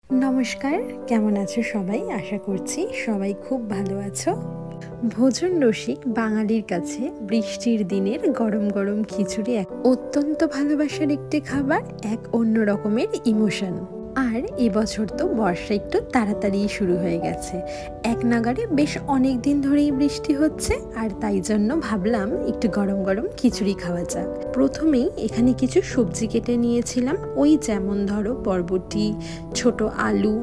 নমস্কার, কেমন আছো সবাই? আশা করছি সবাই খুব ভালো আছো। ভোজন রসিক বাঙালির কাছে বৃষ্টির দিনের গরম গরম খিচুড়ি এক অত্যন্ত ভালোবাসার একটি খাবার, এক অন্য রকমের ইমোশন। আর এবছর তো বর্ষা একটু তাড়াতাড়ি শুরু হয়ে গেছে, এক নাগাড়ে বেশ অনেক দিন ধরেই বৃষ্টি হচ্ছে, আর তাই জন্য ভাবলাম একটু গরম গরম খিচুড়ি খাওয়া যাক। প্রথমেই এখানে কিছু সবজি কেটে নিয়েছিলাম, ওই যেমন ধরো বরবটি, ছোট আলু,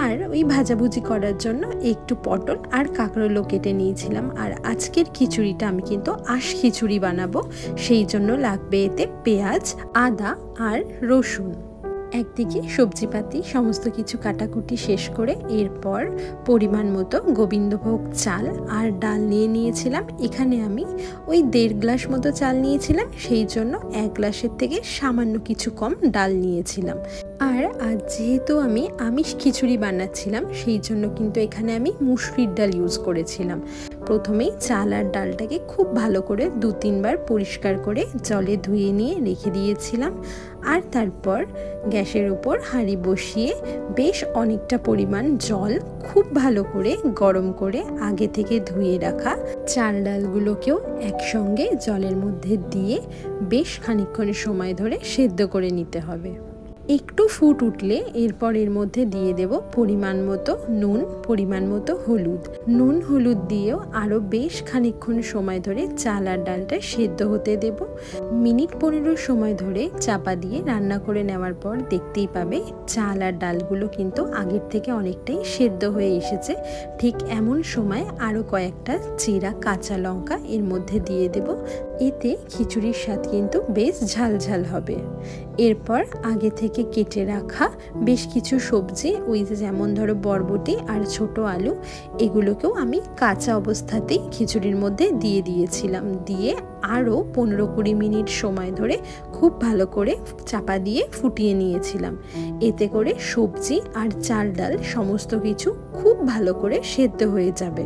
আর ওই ভাজাভুজি করার জন্য একটু পটল আর কাঁকরোলও কেটে নিয়েছিলাম। আর আজকের খিচুড়িটা আমি কিন্তু আঁশ খিচুড়ি বানাবো, সেই জন্য লাগবে এতে পেঁয়াজ, আদা আর রসুন। একদিকে সবজিপাতি সমস্ত কিছু কাটাকুটি শেষ করে এরপর পরিমাণ মতো গোবিন্দভোগ চাল আর ডাল নিয়েছিলাম। এখানে আমি ওই 1.5 গ্লাস মতো চাল নিয়েছিলাম, সেই জন্য 1 গ্লাসের থেকে সামান্য কিছু কম ডাল নিয়েছিলাম। আর আজ যেহেতু আমি আমিষ খিচুড়ি বানাচ্ছিলাম, সেই জন্য কিন্তু এখানে আমি মুসুরির ডাল ইউজ করেছিলাম। প্রথমেই চাল আর ডালটাকে খুব ভালো করে 2-3 বার পরিষ্কার করে জলে ধুয়ে নিয়ে রেখে দিয়েছিলাম। আর তারপর গ্যাসের উপর হাঁড়ি বসিয়ে বেশ অনেকটা পরিমাণ জল খুব ভালো করে গরম করে আগে থেকে ধুয়ে রাখা চাল ডালগুলোকেও একসঙ্গে জলের মধ্যে দিয়ে বেশ খানিকক্ষণ সময় ধরে সেদ্ধ করে নিতে হবে। একটু ফুট উঠলে এরপর এর মধ্যে দিয়ে দেব পরিমাণ মতো নুন, পরিমাণ মতো হলুদ। নুন হলুদ দিয়েও আরও বেশ খানিকক্ষণ সময় ধরে চাল আর ডালটা সেদ্ধ হতে দেব। মিনিট 15 সময় ধরে চাপা দিয়ে রান্না করে নেওয়ার পর দেখতেই পাবে চাল আর ডালগুলো কিন্তু আগের থেকে অনেকটাই সেদ্ধ হয়ে এসেছে। ঠিক এমন সময় আরও কয়েকটা চিরা কাঁচা লঙ্কা এর মধ্যে দিয়ে দেব। এতে খিচুড়ির স্বাদ কিন্তু বেশ ঝাল ঝাল হবে। এরপর আগে থেকে কেটে রাখা বেশ কিছু সবজি, ওই যেমন ধরো বরবটি আর ছোট আলু, এগুলোকেও আমি কাঁচা অবস্থাতেই খিচুড়ির মধ্যে দিয়ে দিয়েছিলাম। দিয়ে আরও 15-20 মিনিট সময় ধরে খুব ভালো করে চাপা দিয়ে ফুটিয়ে নিয়েছিলাম। এতে করে সবজি আর চাল ডাল সমস্ত কিছু খুব ভালো করে সেদ্ধ হয়ে যাবে।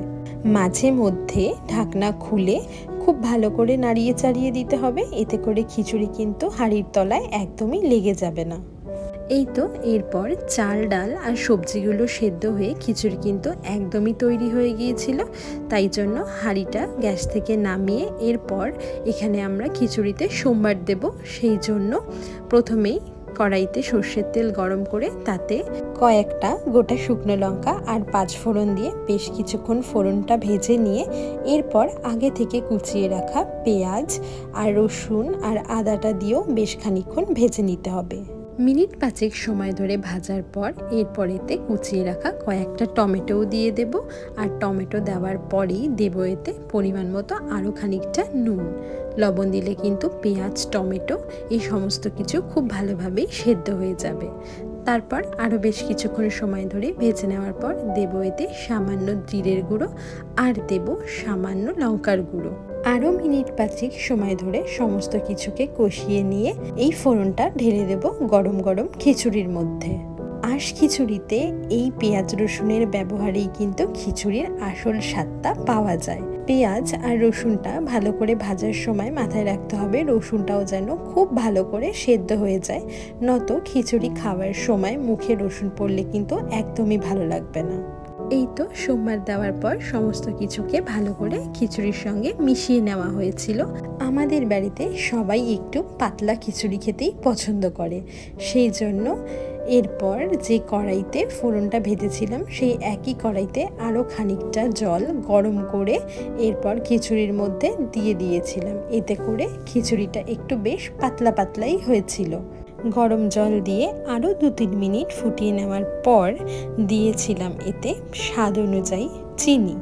মাঝে মধ্যে ঢাকনা খুলে খুব ভালো করে নাড়িয়ে চাড়িয়ে দিতে হবে, এতে করে খিচুড়ি কিন্তু হাঁড়ির তলায় একদমই লেগে যাবে না। এই তো এরপর চাল ডাল আর সবজিগুলো সেদ্ধ হয়ে খিচুড়ি কিন্তু একদমই তৈরি হয়ে গিয়েছিল। তাই জন্য হাঁড়িটা গ্যাস থেকে নামিয়ে এরপর এখানে আমরা খিচুড়িতে সোমবার দেব। সেই জন্য প্রথমেই কড়াইতে সর্ষের তেল গরম করে তাতে কয়েকটা গোটা শুকনো লঙ্কা আর 5 ফোড়ন দিয়ে বেশ কিছুক্ষণ ফোড়নটা ভেজে নিয়ে এরপর আগে থেকে কুচিয়ে রাখা পেঁয়াজ আর রসুন আর আদাটা দিয়েও বেশ খানিকক্ষণ ভেজে নিতে হবে। মিনিট 5 সময় ধরে ভাজার পর এরপর এতে কুচিয়ে রাখা কয়েকটা টমেটোও দিয়ে দেব। আর টমেটো দেওয়ার পরেই দেব এতে পরিমাণ মতো আরও খানিকটা নুন। লবণ দিলে কিন্তু পেঁয়াজ, টমেটো এই সমস্ত কিছু খুব ভালোভাবেই সেদ্ধ হয়ে যাবে। তারপর আরও বেশ কিছুক্ষণ সময় ধরে ভেজে নেওয়ার পর দেব এতে সামান্য জিরের গুঁড়ো আর দেব সামান্য লঙ্কার গুঁড়ো। আরও মিনিট 5 সময় ধরে সমস্ত কিছুকে কষিয়ে নিয়ে এই ফোড়নটা ঢেলে দেব গরম গরম খিচুড়ির মধ্যে। আঁশ খিচুড়িতে এই পেঁয়াজ রসুনের ব্যবহারেই কিন্তু খিচুড়ির আসল স্বাদটা পাওয়া যায়। পেঁয়াজ আর রসুনটা ভালো করে ভাজার সময় মাথায় রাখতে হবে রসুনটাও যেন খুব ভালো করে সেদ্ধ হয়ে যায়, নয়তো খিচুড়ি খাওয়ার সময় মুখে রসুন পড়লে কিন্তু একদমই ভালো লাগবে না। এই তো সোমবার দেওয়ার পর সমস্ত কিছুকে ভালো করে খিচুড়ির সঙ্গে মিশিয়ে নেওয়া হয়েছিল। আমাদের বাড়িতে সবাই একটু পাতলা খিচুড়ি খেতেই পছন্দ করে, সেই জন্য এরপর যে কড়াইতে ফোড়নটা ভেজেছিলাম সেই একই কড়াইতে আরও খানিকটা জল গরম করে এরপর খিচুড়ির মধ্যে দিয়ে দিয়েছিলাম। এতে করে খিচুড়িটা একটু বেশ পাতলা পাতলাই হয়েছিল। গরম জল দিয়ে আরও 2-3 মিনিট ফুটিয়ে নেওয়ার পর দিয়েছিলাম এতে স্বাদ অনুযায়ী চিনি।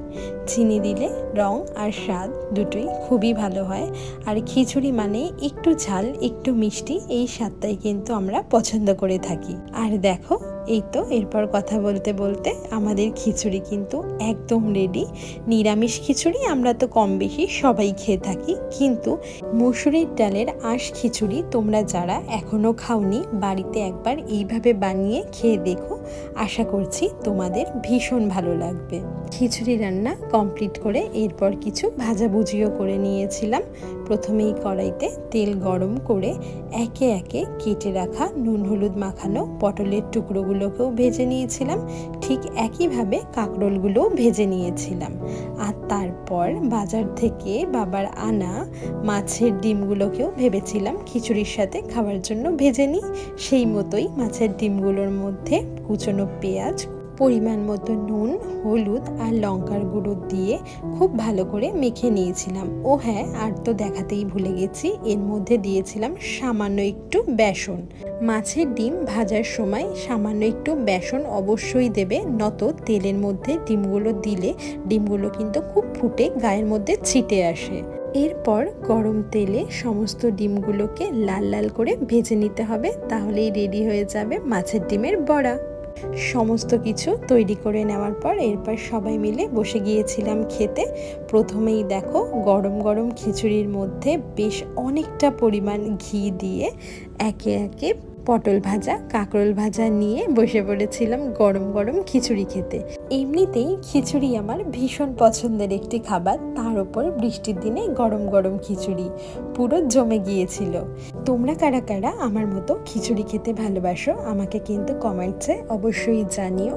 চিনি দিলে রং আর স্বাদ দুটোই খুবই ভালো হয়। আর খিচুড়ি মানে একটু ঝাল একটু মিষ্টি, এই স্বাদটাই কিন্তু আমরা পছন্দ করে থাকি। আর দেখো এই তো এরপর কথা বলতে বলতে আমাদের খিচুড়ি কিন্তু একদম রেডি। নিরামিষ খিচুড়ি আমরা তো কম বেশি সবাই খেয়ে থাকি, কিন্তু মসুরির ডালের আঁশ খিচুড়ি তোমরা যারা এখনও খাওনি বাড়িতে একবার এইভাবে বানিয়ে খেয়ে দেখো, আশা করছি তোমাদের ভীষণ ভালো লাগবে। খিচুড়ি রান্না কমপ্লিট করে এরপর কিছু ভাজাভুজিও করে নিয়েছিলাম। প্রথমেই কড়াইতে তেল গরম করে একে একে কেটে রাখা নুন হলুদ মাখানো পটলের টুকরোগুলো ডিমগুলোকেও ভেজে নিয়েছিলাম, ঠিক একইভাবে কাঁকরোলগুলোও ভেজে নিয়েছিলাম। আর তারপর বাজার থেকে বাবার আনা মাছের ডিমগুলোকেও ভেবেছিলাম খিচুড়ির সাথে খাওয়ার জন্য ভেজে নিই। সেই মতোই মাছের ডিমগুলোর মধ্যে কুচনো পেঁয়াজ, পরিমাণ মতো নুন, হলুদ আর লঙ্কার গুঁড়ো দিয়ে খুব ভালো করে মেখে নিয়েছিলাম। ও হ্যাঁ, আর তো দেখাতেই ভুলে গেছি, এর মধ্যে দিয়েছিলাম সামান্য একটু বেসন। মাছের ডিম ভাজার সময় সামান্য একটু বেসন অবশ্যই দেবে, নত তেলের মধ্যে ডিমগুলো দিলে ডিমগুলো কিন্তু খুব ফুটে গায়ের মধ্যে ছিটে আসে। এরপর গরম তেলে সমস্ত ডিমগুলোকে লাল লাল করে ভেজে নিতে হবে, তাহলেই রেডি হয়ে যাবে মাছের ডিমের বড়া। সমস্ত কিছু তৈরি করে নেওয়ার পর এরপর সবাই মিলে বসে গিয়েছিলাম খেতে। প্রথমেই দেখো গরম গরম খিচুড়ির মধ্যে বেশ অনেকটা পরিমাণ ঘি দিয়ে একে একে পটল ভাজা, কাঁকরোল ভাজা নিয়ে বসে পড়েছিলাম গরম গরম খিচুড়ি খেতে। এমনিতেই খিচুড়ি আমার ভীষণ পছন্দের একটি খাবার, তার উপর বৃষ্টির দিনে গরম গরম খিচুড়ি পুরো জমে গিয়েছিল। তোমরা কারা কারা আমার মতো খিচুড়ি খেতে ভালোবাসো আমাকে কিন্তু কমেন্টসে অবশ্যই জানিও।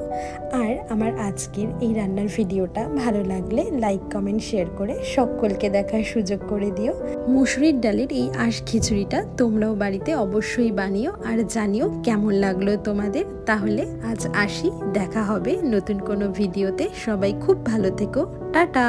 আর আমার আজকের এই রান্নার ভিডিওটা ভালো লাগলে লাইক, কমেন্ট, শেয়ার করে সকলকে দেখার সুযোগ করে দিও। মুসুরির ডালের এই আঁশ খিচুড়িটা তোমরাও বাড়িতে অবশ্যই বানিও আর জানিও কেমন লাগলো তোমাদের। তাহলে আজ আসি, দেখা হবে নতুন কোনো ভিডিওতে। সবাই খুব ভালো থেকো, টাটা।